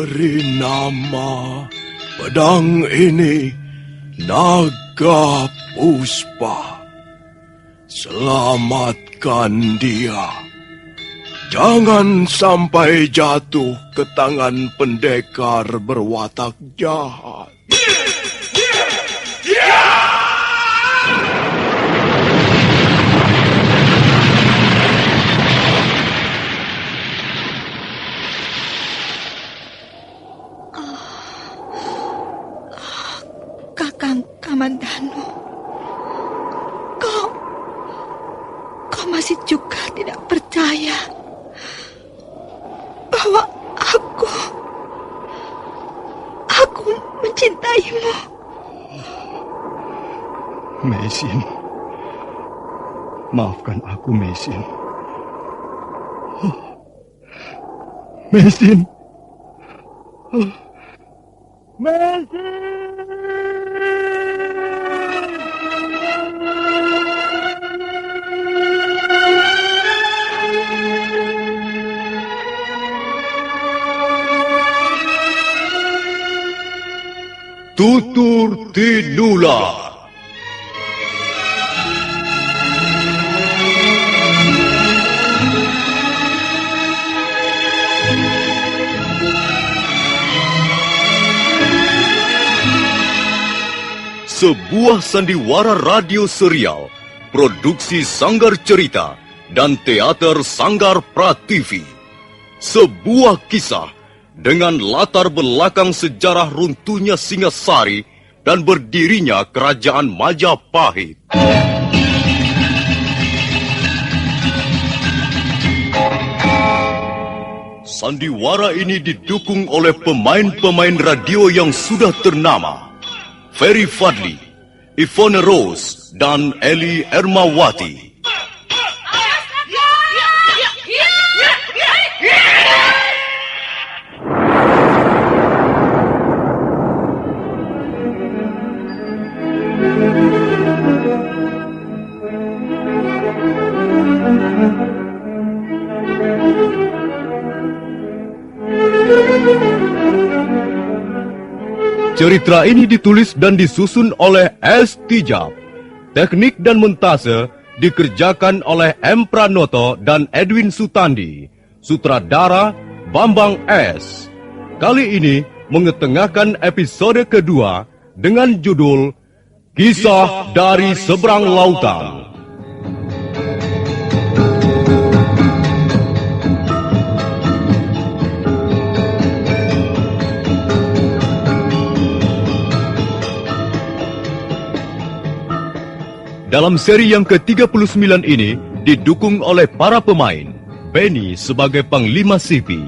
beri nama pedang ini Naga Puspa. Selamatkan dia. Jangan sampai jatuh ke tangan pendekar berwatak jahat. Kakang Kamandanu, kau masih juga tidak percaya bahwa aku mencintaimu. Meisin, maafkan aku, Meisin. Meisin. Meisin. Tutur Tinular. Sebuah sandiwara radio serial, produksi Sanggar Cerita dan Teater Sanggar Prativi. Sebuah kisah dengan latar belakang sejarah runtuhnya Singasari dan berdirinya Kerajaan Majapahit. Sandiwara ini didukung oleh pemain-pemain radio yang sudah ternama. Ferry Fadli, Ivone Rose, dan Eli Ermawati. Cerita ini ditulis dan disusun oleh S. Tijab. Teknik dan montase dikerjakan oleh M. Pranoto dan Edwin Sutandi. Sutradara Bambang S. Kali ini mengetengahkan episode kedua dengan judul Kisah dari Seberang Lautan. Dalam seri yang ke-39 ini didukung oleh para pemain. Benny sebagai Panglima Sipi,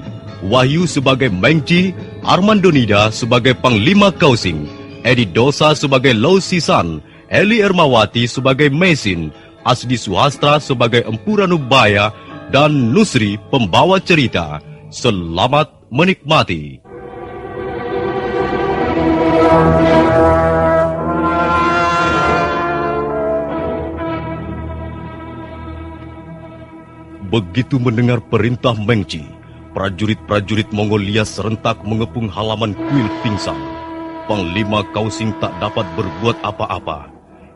Wahyu sebagai Mengci, Armando Nida sebagai Panglima Kausing, Edi Dosa sebagai Lau Sisan, Eli Ermawati sebagai Meisin, Asdi Suhastra sebagai Empu Ranubaya, dan Nusri pembawa cerita. Selamat menikmati. Begitu mendengar perintah Mengci, prajurit-prajurit Mongolia serentak mengepung halaman kuil pingsan. Panglima Kausing tak dapat berbuat apa-apa.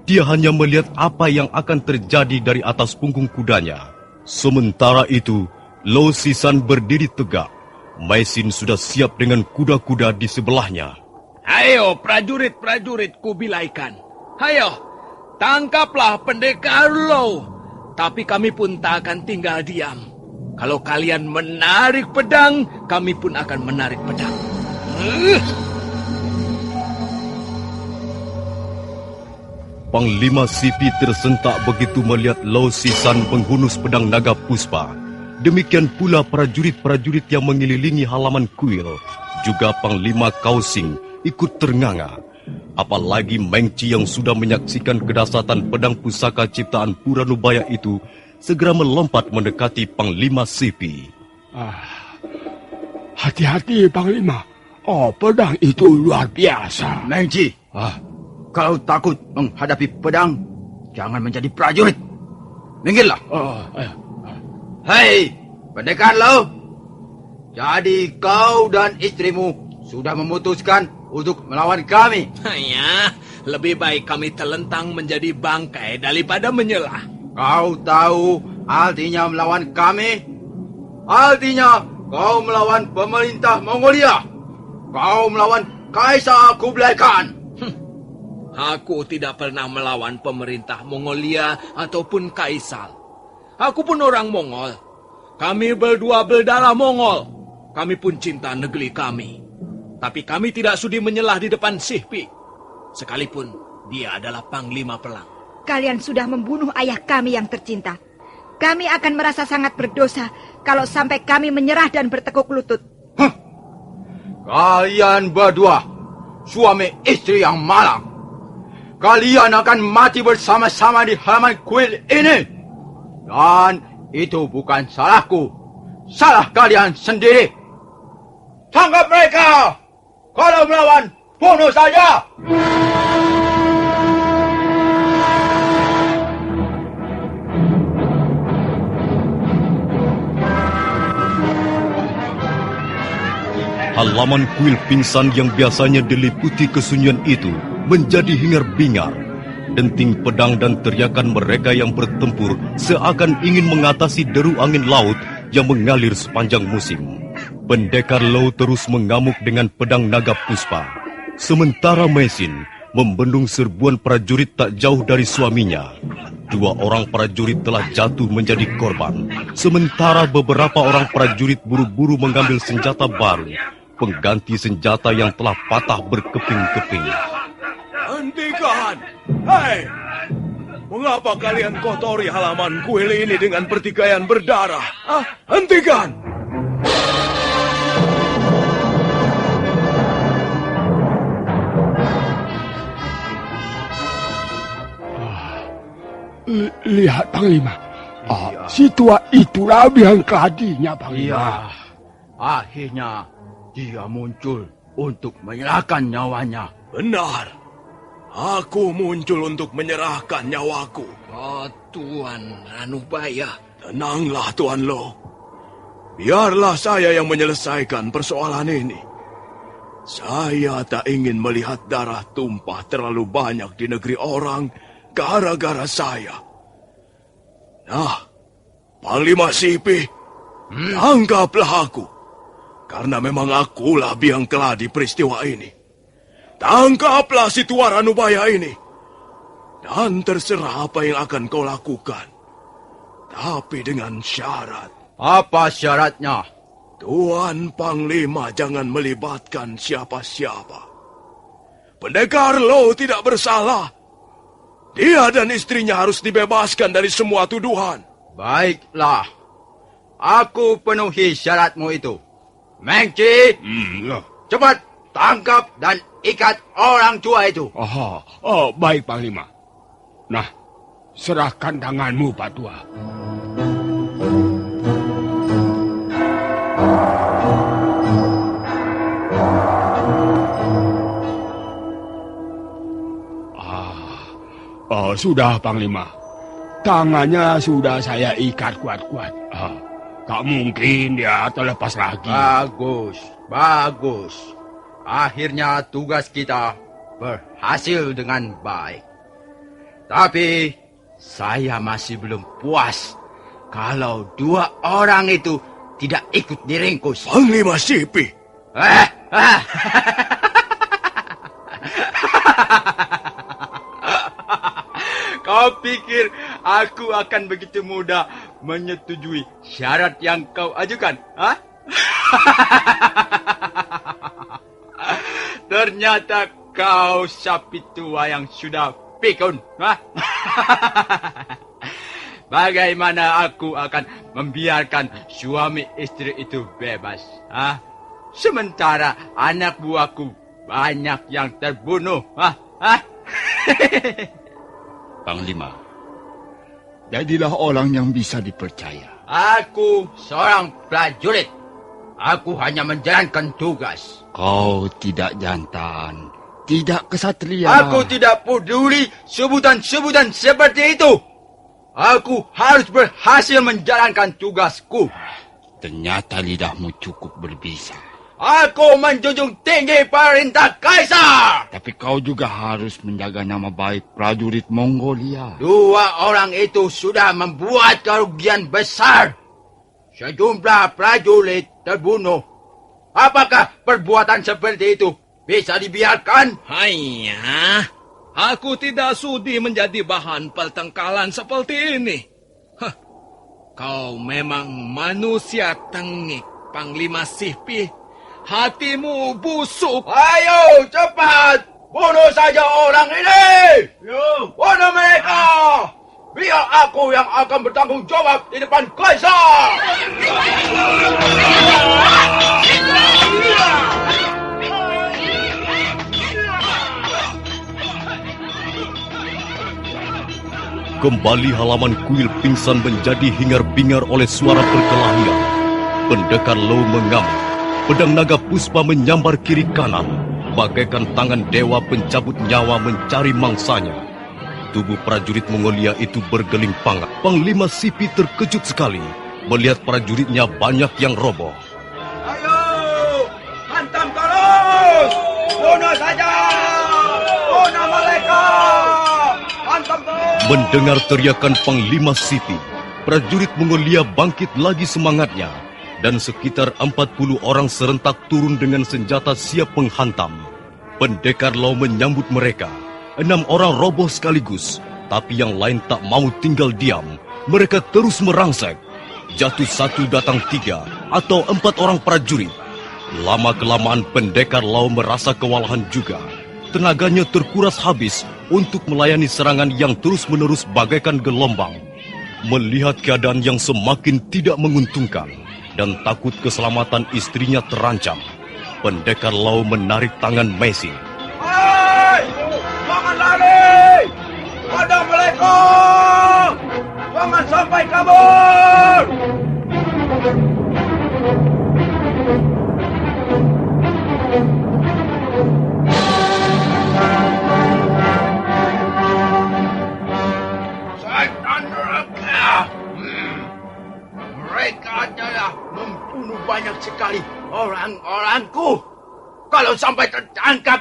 Dia hanya melihat apa yang akan terjadi dari atas punggung kudanya. Sementara itu, Lau Sisan berdiri tegak. Meisin sudah siap dengan kuda-kuda di sebelahnya. Ayo prajurit-prajurit kubilaikan. Ayo, tangkaplah pendekar Lau. Tapi kami pun tak akan tinggal diam. Kalau kalian menarik pedang, kami pun akan menarik pedang. Panglima Sipi tersentak begitu melihat Lau Sisan menghunus pedang naga puspa. Demikian pula prajurit-prajurit yang mengelilingi halaman kuil. Juga Panglima Kausing ikut ternganga. Apalagi Mengci yang sudah menyaksikan kedahsyatan pedang pusaka ciptaan Puranubaya itu segera melompat mendekati Panglima Sipi. Hati-hati Panglima. Oh, pedang itu luar biasa. Mengci, kalau takut menghadapi pedang, jangan menjadi prajurit. Minggirlah. Ayo. Hei, pendekar Lau. Jadi kau dan istrimu sudah memutuskan untuk melawan kami. Ya, lebih baik kami terlentang menjadi bangkai daripada menyelah. Kau tahu artinya melawan kami? Artinya kau melawan pemerintah Mongolia. Kau melawan Kaisar Kublai Khan. Aku tidak pernah melawan pemerintah Mongolia ataupun kaisar. Aku pun orang Mongol. Kami berdua berdarah Mongol. Kami pun cinta negeri kami. Tapi kami tidak sudi menyelah di depan Sihpi. Sekalipun dia adalah panglima perang. Kalian sudah membunuh ayah kami yang tercinta. Kami akan merasa sangat berdosa kalau sampai kami menyerah dan bertekuk lutut. Kalian berdua, suami istri yang malang. Kalian akan mati bersama-sama di halaman kuil ini. Dan itu bukan salahku. Salah kalian sendiri. Tangkap mereka! Kalau melawan, bunuh saja! Halaman kuil pingsan yang biasanya diliputi kesunyian itu menjadi hingar-bingar. Denting pedang dan teriakan mereka yang bertempur seakan ingin mengatasi deru angin laut yang mengalir sepanjang musim. Pendekar Lo terus mengamuk dengan pedang naga puspa. Sementara Mesin membendung serbuan prajurit tak jauh dari suaminya. 2 orang prajurit telah jatuh menjadi korban. Sementara beberapa orang prajurit buru-buru mengambil senjata baru, pengganti senjata yang telah patah berkeping-keping. Hentikan! Hei! Mengapa kalian kotori halaman kuil ini dengan pertikaian berdarah? Hentikan! Lihat, Panglima. Si tua itulah yang keladinya, Panglima. Iya, akhirnya dia muncul untuk menyerahkan nyawanya. Benar. Aku muncul untuk menyerahkan nyawaku. Oh, Tuan Ranubaya. Tenanglah, Tuan Lo. Biarlah saya yang menyelesaikan persoalan ini. Saya tak ingin melihat darah tumpah terlalu banyak di negeri orang gara-gara saya. Nah, Panglima Sihpi, tangkaplah aku. Karena memang akulah biang keladi peristiwa ini. Tangkaplah si tua Ranubaya ini. Dan terserah apa yang akan kau lakukan. Tapi dengan syarat. Apa syaratnya? Tuan Panglima jangan melibatkan siapa-siapa. Pendekar Lo tidak bersalah. Dia dan istrinya harus dibebaskan dari semua tuduhan. Baiklah. Aku penuhi syaratmu itu. Mengci, cepat tangkap dan ikat orang tua itu. Baik, Panglima. Nah, serahkan tanganmu, Pak Tua. Sudah, Panglima. Tangannya sudah saya ikat kuat-kuat. Tak mungkin dia terlepas lagi. Bagus, bagus. Akhirnya tugas kita berhasil dengan baik. Tapi saya masih belum puas kalau 2 orang itu tidak ikut diringkus. Panglima Sihpi. Kau pikir aku akan begitu mudah menyetujui syarat yang kau ajukan? Ternyata kau sapi tua yang sudah pikun. Bagaimana aku akan membiarkan suami istri itu bebas? Sementara anak buahku banyak yang terbunuh. Panglima, jadilah orang yang bisa dipercaya. Aku seorang prajurit. Aku hanya menjalankan tugas. Kau tidak jantan, tidak kesatria. Aku tidak peduli sebutan-sebutan seperti itu. Aku harus berhasil menjalankan tugasku. Ternyata lidahmu cukup berbisa. Aku menjunjung tinggi perintah Kaisar. Tapi kau juga harus menjaga nama baik prajurit Mongolia. Dua orang itu sudah membuat kerugian besar. Sejumlah prajurit terbunuh. Apakah perbuatan seperti itu bisa dibiarkan? Hanya, aku tidak sudi menjadi bahan pertengkaran seperti ini. Kau memang manusia tengik, Panglima Sipi. Hatimu busuk. Ayo, cepat! Bunuh saja orang ini! Bunuh mereka! Biar aku yang akan bertanggung jawab di depan Kaisar! Kembali halaman kuil pingsan menjadi hingar-bingar oleh suara perkelahian. Pendekar Lo mengamuk. Pedang naga puspa menyambar kiri kanan, bagaikan tangan dewa pencabut nyawa mencari mangsanya. Tubuh prajurit Mongolia itu bergeling pangak. Panglima Sipi terkejut sekali melihat prajuritnya banyak yang roboh. Ayo! Hantam terus! Bunuh saja! Bunuh mereka! Hantam terus! Mendengar teriakan Panglima Sipi, prajurit Mongolia bangkit lagi semangatnya. Dan sekitar 40 orang serentak turun dengan senjata siap menghantam. Pendekar Lo menyambut mereka. 6 orang roboh sekaligus, tapi yang lain tak mau tinggal diam. Mereka terus merangsek. Jatuh 1 datang 3 atau 4 orang prajurit. Lama-kelamaan pendekar Lo merasa kewalahan juga. Tenaganya terkuras habis untuk melayani serangan yang terus-menerus bagaikan gelombang. Melihat keadaan yang semakin tidak menguntungkan, dan takut keselamatan istrinya terancam, pendekar Lo menarik tangan Messi. Hai! Jangan lari! Ada mereka! Jangan sampai kabur! Setan neraka! Mereka adalah membunuh banyak sekali orang-orangku. Kalau sampai tertangkap,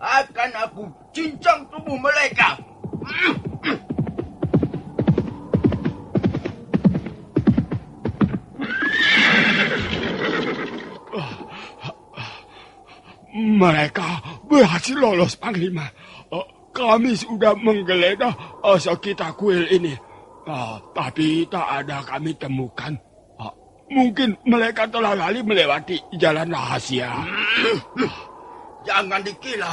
akan aku cincang tubuh mereka. Mereka berhasil lolos, Panglima. Kami sudah menggeledah sekitar kuil ini. Tapi tak ada kami temukan. Mungkin mereka telah lari melewati jalan rahasia. Jangan dikira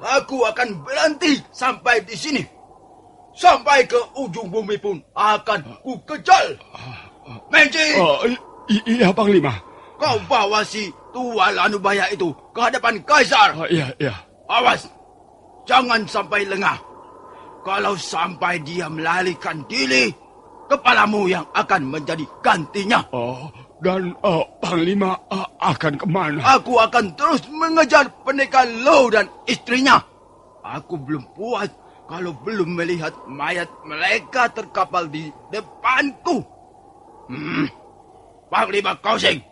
aku akan berhenti sampai di sini. Sampai ke ujung bumi pun akan ku kejar. Menci! Iya, Panglima. Kau bawa si tua Lanubaya itu ke hadapan Kaisar. Iya. Awas, jangan sampai lengah. Kalau sampai dia melarikan diri, kepalamu yang akan menjadi gantinya. Dan Panglima akan kemana? Aku akan terus mengejar pendekar Lo dan istrinya. Aku belum puas kalau belum melihat mayat mereka terkapal di depanku. Panglima Kausing,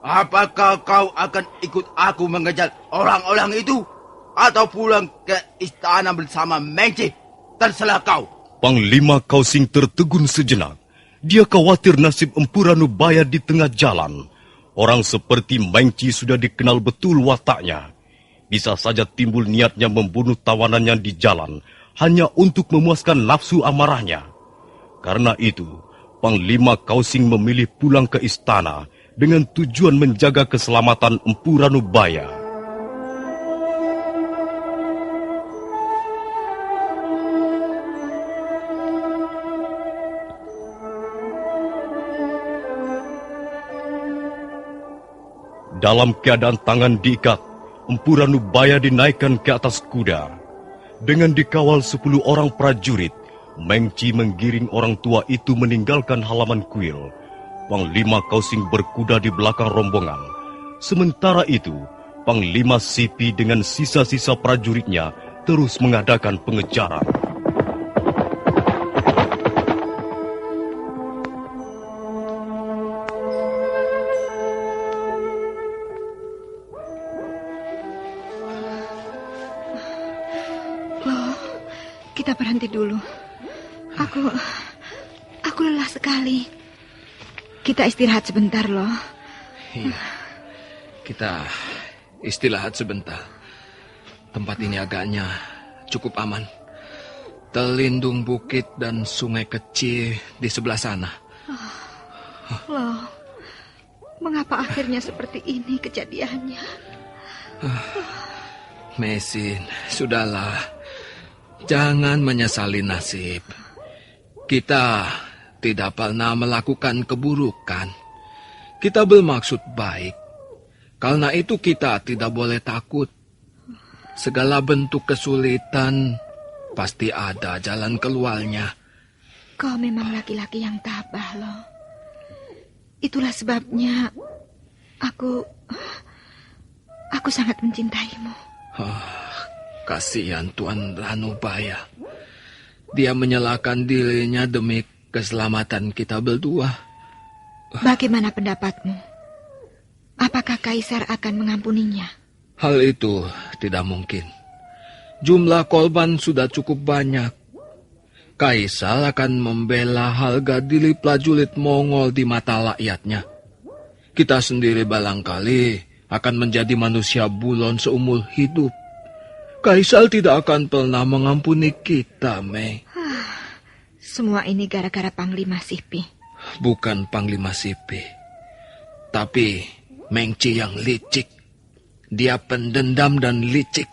apakah kau akan ikut aku mengejar orang-orang itu? Atau pulang ke istana bersama Mengci? Terserah kau. Panglima Kausing tertegun sejenak. Dia khawatir nasib Empu Ranubaya di tengah jalan. Orang seperti Mengci sudah dikenal betul wataknya. Bisa saja timbul niatnya membunuh tawanannya di jalan hanya untuk memuaskan nafsu amarahnya. Karena itu, Panglima Kausing memilih pulang ke istana dengan tujuan menjaga keselamatan Empu Ranubaya. Dalam keadaan tangan diikat, Empu Ranubaya dinaikkan ke atas kuda. Dengan dikawal 10 orang prajurit, Mengci menggiring orang tua itu meninggalkan halaman kuil. Panglima Kausing berkuda di belakang rombongan. Sementara itu, Panglima Sipi dengan sisa-sisa prajuritnya terus mengadakan pengejaran. dulu. Aku lelah sekali. Kita istirahat sebentar loh. Iya, kita istirahat sebentar. Tempat ini agaknya cukup aman. Terlindung bukit dan sungai kecil di sebelah sana. Loh, mengapa akhirnya seperti ini kejadiannya? Mesin, sudahlah. Jangan menyesali nasib. Kita tidak pernah melakukan keburukan. Kita bermaksud baik. Karena itu kita tidak boleh takut. Segala bentuk kesulitan pasti ada jalan keluarnya. Kau memang laki-laki yang tabah loh. Itulah sebabnya aku sangat mencintaimu. Kasihan Tuan Ranubaya. Dia menyalahkan dirinya demi keselamatan kita berdua. Bagaimana pendapatmu? Apakah Kaisar akan mengampuninya? Hal itu tidak mungkin. Jumlah korban sudah cukup banyak. Kaisar akan membela harga diri prajurit Mongol di mata rakyatnya. Kita sendiri barangkali akan menjadi manusia buron seumur hidup. Kaisar tidak akan pernah mengampuni kita, Mei. Semua ini gara-gara Panglima Sipi. Bukan Panglima Sipi, tapi Mengci yang licik. Dia pendendam dan licik.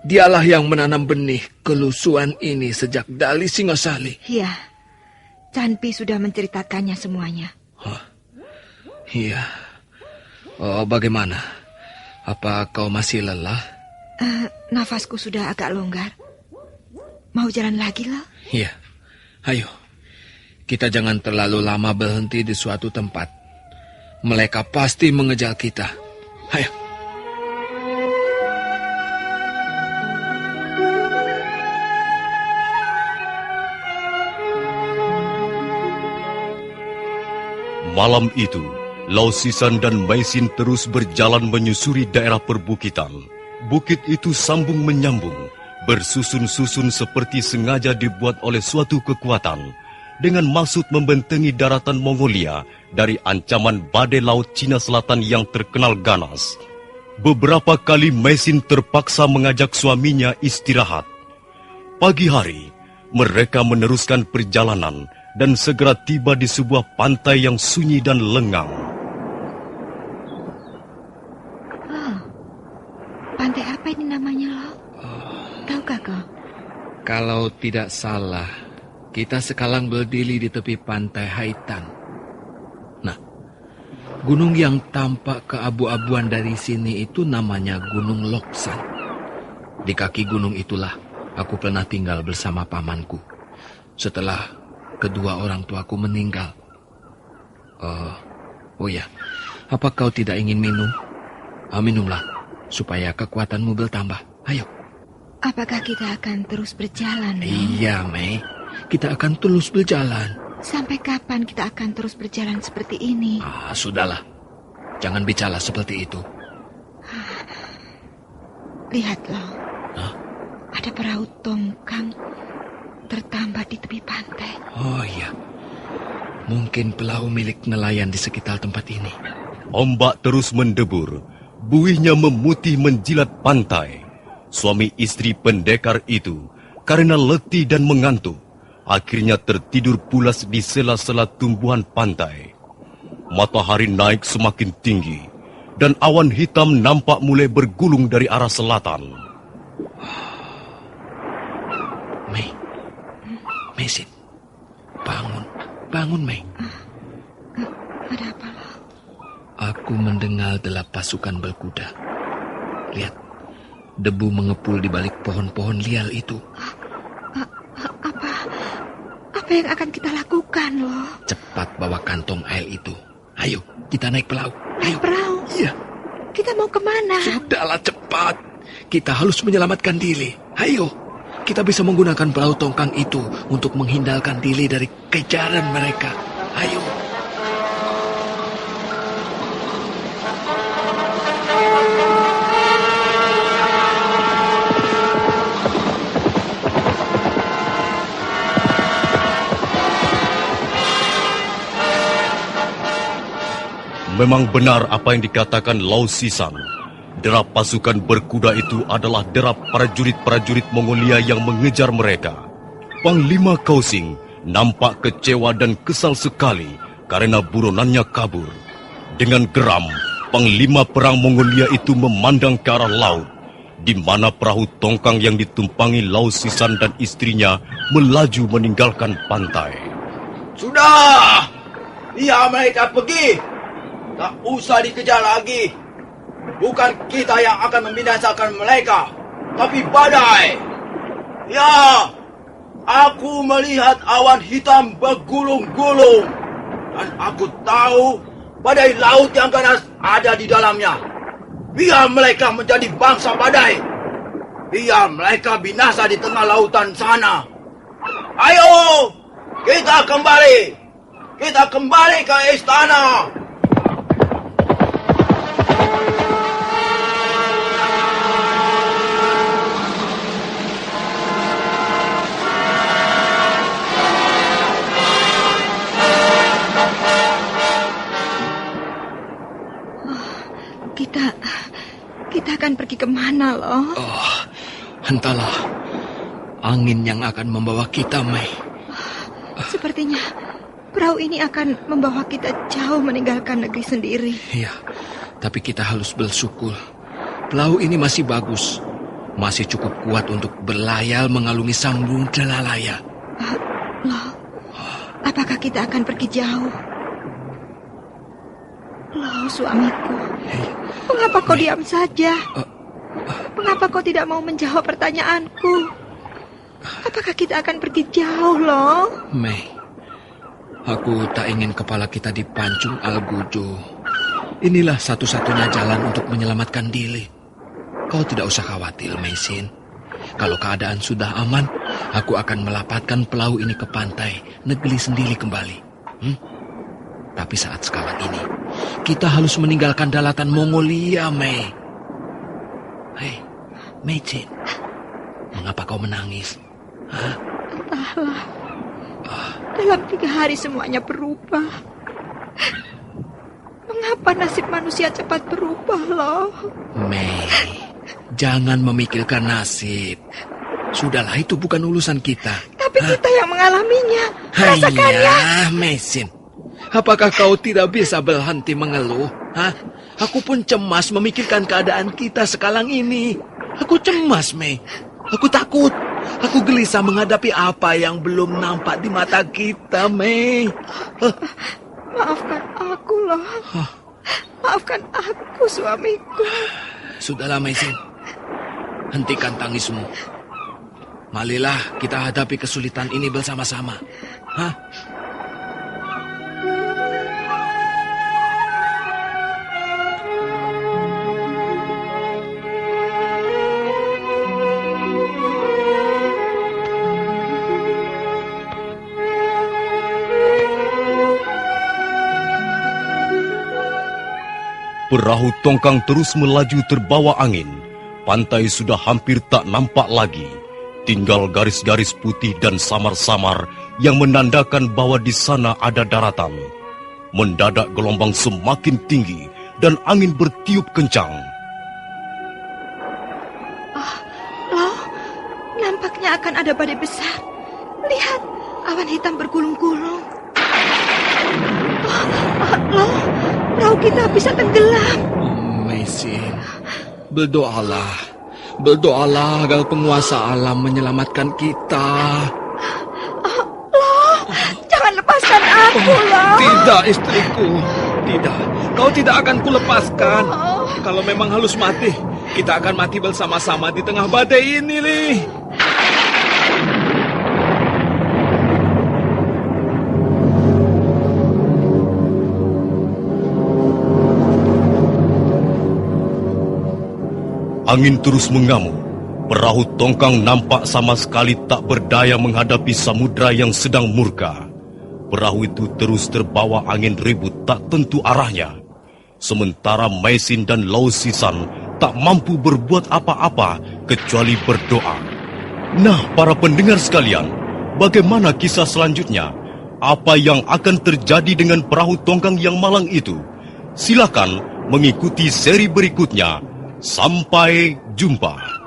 Dialah yang menanam benih kelusuan ini sejak dari Singasari. Iya, Canpi sudah menceritakannya semuanya. Iya. Oh, bagaimana? Apa kau masih lelah? Nafasku sudah agak longgar. Mau jalan lagi loh? Iya. Ayo. Kita jangan terlalu lama berhenti di suatu tempat. Mereka pasti mengejar kita. Ayo. Malam itu, Lau Sisan dan Maisin terus berjalan menyusuri daerah perbukitan. Bukit itu sambung menyambung, bersusun-susun seperti sengaja dibuat oleh suatu kekuatan, dengan maksud membentengi daratan Mongolia dari ancaman badai laut Cina Selatan yang terkenal ganas. Beberapa kali Maisin terpaksa mengajak suaminya istirahat. Pagi hari, mereka meneruskan perjalanan dan segera tiba di sebuah pantai yang sunyi dan lengang. Pantai apa ini namanya, Lo? Tahukah kau? Kalau tidak salah, kita sekarang berdiri di tepi pantai Haitan. Nah, gunung yang tampak keabu-abuan dari sini itu namanya Gunung Loksan. Di kaki gunung itulah aku pernah tinggal bersama pamanku. Setelah kedua orang tuaku meninggal. Oh ya, apa kau tidak ingin minum? Minumlah, supaya kekuatanmu bertambah. Ayo. Apakah kita akan terus berjalan? Iya, Mei. Kita akan terus berjalan. Sampai kapan kita akan terus berjalan seperti ini? Sudahlah. Jangan bicara seperti itu. Lihat, Lo. Ada perahu tongkang tertambat di tepi pantai. Oh iya. Mungkin perahu milik nelayan di sekitar tempat ini. Ombak terus mendebur. Buihnya memutih menjilat pantai. Suami istri pendekar itu, karena letih dan mengantuk, akhirnya tertidur pulas di sela-sela tumbuhan pantai. Matahari naik semakin tinggi, dan awan hitam nampak mulai bergulung dari arah selatan. Mei, Mesin, bangun Mei. Ada apa, Lo? Aku mendengar delap pasukan berkuda. Lihat, debu mengepul di balik pohon-pohon liar itu. Apa yang akan kita lakukan, Lo? Cepat bawa kantong air itu. Ayo, kita naik perahu. Naik perahu? Iya. Kita mau kemana? Sudahlah, cepat. Kita harus menyelamatkan diri. Ayo, kita bisa menggunakan perahu tongkang itu untuk menghindarkan diri dari kejaran mereka. Ayo. Memang benar apa yang dikatakan Lau Sisan. Derap pasukan berkuda itu adalah derap prajurit-prajurit Mongolia yang mengejar mereka. Panglima Kausing nampak kecewa dan kesal sekali karena buronannya kabur. Dengan geram, Panglima Perang Mongolia itu memandang ke arah laut, di mana perahu tongkang yang ditumpangi Lau Sisan dan istrinya melaju meninggalkan pantai. Sudah! Biar mereka pergi. Tak usah dikejar lagi. Bukan kita yang akan membinasakan mereka, tapi badai. Ya, aku melihat awan hitam bergulung-gulung. Dan aku tahu badai laut yang ganas ada di dalamnya. Biar mereka menjadi bangsa badai. Biar mereka binasa di tengah lautan sana. Ayo, kita kembali. Kita kembali ke istana. Kita akan pergi kemana, loh? Oh, entahlah. Angin yang akan membawa kita, Mei. Sepertinya perahu ini akan membawa kita jauh meninggalkan negeri sendiri. Iya, tapi kita harus bersyukur. Perahu ini masih bagus. Masih cukup kuat untuk berlayar mengalungi Samudra Laya. Loh, apakah kita akan pergi jauh? Loh, suamiku. Mengapa kau diam saja? Mengapa kau tidak mau menjawab pertanyaanku? Apakah kita akan pergi jauh, loh? Mei, aku tak ingin kepala kita dipancung Algujo. Inilah satu-satunya jalan untuk menyelamatkan diri. Kau tidak usah khawatir, Meisin. Kalau keadaan sudah aman, aku akan melapatkan perahu ini ke pantai, negeri sendiri kembali. Tapi saat sekarang ini, kita harus meninggalkan daratan Mongolia, Mei. Hei, Meisin, mengapa kau menangis? Hah? Entahlah. Dalam 3 hari semuanya berubah. Mengapa nasib manusia cepat berubah, loh? Mei, jangan memikirkan nasib. Sudahlah, itu bukan urusan kita. Tapi kita yang mengalaminya. Rasakannya. Hanya, Meisin. Apakah kau tidak bisa berhenti mengeluh? Hah? Aku pun cemas memikirkan keadaan kita sekarang ini. Aku cemas, Mei. Aku takut. Aku gelisah menghadapi apa yang belum nampak di mata kita, Mei. Maafkan aku, loh. Maafkan aku, suamiku. Sudahlah, Meisin. Hentikan tangismu. Marilah kita hadapi kesulitan ini bersama-sama. Hah? Perahu tongkang terus melaju terbawa angin. Pantai sudah hampir tak nampak lagi. Tinggal garis-garis putih dan samar-samar yang menandakan bahwa di sana ada daratan. Mendadak gelombang semakin tinggi dan angin bertiup kencang. Loh, nampaknya akan ada badai besar. Lihat, awan hitam bergulung-gulung. Loh, perahu kita bisa tenggelam. Meisin, berdoalah. Berdoalah agar penguasa alam menyelamatkan kita. Loh, jangan lepaskan aku, loh. Tidak, istriku. Tidak, kau tidak akan kulepaskan. Kalau memang harus mati, kita akan mati bersama-sama di tengah badai ini, Li. Angin terus mengamuk. Perahu tongkang nampak sama sekali tak berdaya menghadapi samudra yang sedang murka. Perahu itu terus terbawa angin ribut tak tentu arahnya. Sementara Meisin dan Lau Sisan tak mampu berbuat apa-apa kecuali berdoa. Nah, para pendengar sekalian, bagaimana kisah selanjutnya? Apa yang akan terjadi dengan perahu tongkang yang malang itu? Silakan mengikuti seri berikutnya. Sampai jumpa.